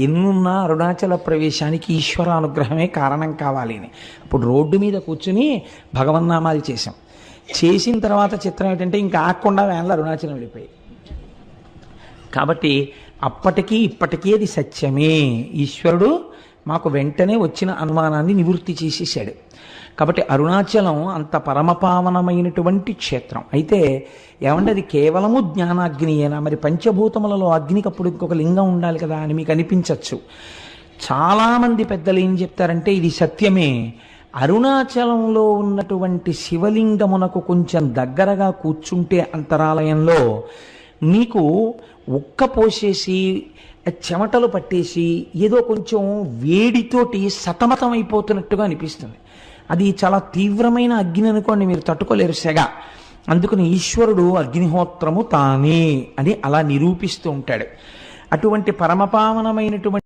ఎన్నున్న అరుణాచల ప్రవేశానికి ఈశ్వరానుగ్రహమే కారణం కావాలి అని. అప్పుడు రోడ్డు మీద కూర్చుని భగవన్నామాలు చేశాం. చేసిన తర్వాత చిత్రం ఏంటంటే ఇంకా ఆకుండా వేళ అరుణాచలం వెళ్ళిపోయి. కాబట్టి అప్పటికీ ఇప్పటికీ అది సత్యమే. ఈశ్వరుడు మాకు వెంటనే వచ్చిన అనుమానాన్ని నివృత్తి చేసేసాడు. కాబట్టి అరుణాచలం అంత పరమపావనమైనటువంటి క్షేత్రం. అయితే ఏమంటే అది కేవలము జ్ఞానాగ్నియేనా? మరి పంచభూతములలో అగ్నికి అప్పుడు ఇంకొక లింగం ఉండాలి కదా అని మీకు అనిపించవచ్చు. చాలామంది పెద్దలు ఏం చెప్తారంటే ఇది సత్యమే. అరుణాచలంలో ఉన్నటువంటి శివలింగమునకు కొంచెం దగ్గరగా కూర్చుంటే అంతరాలయంలో నీకు ఉక్క పోసేసి చెమటలు పట్టేసి ఏదో కొంచెం వేడితోటి సతమతం అయిపోతున్నట్టుగా అనిపిస్తుంది. అది చాలా తీవ్రమైన అగ్ని అనుకోండి, మీరు తట్టుకోలేరు సెగ. అందుకని ఈశ్వరుడు అగ్నిహోత్రము తానే అని అలా నిరూపిస్తూ ఉంటాడు. అటువంటి పరమపావనమైనటువంటి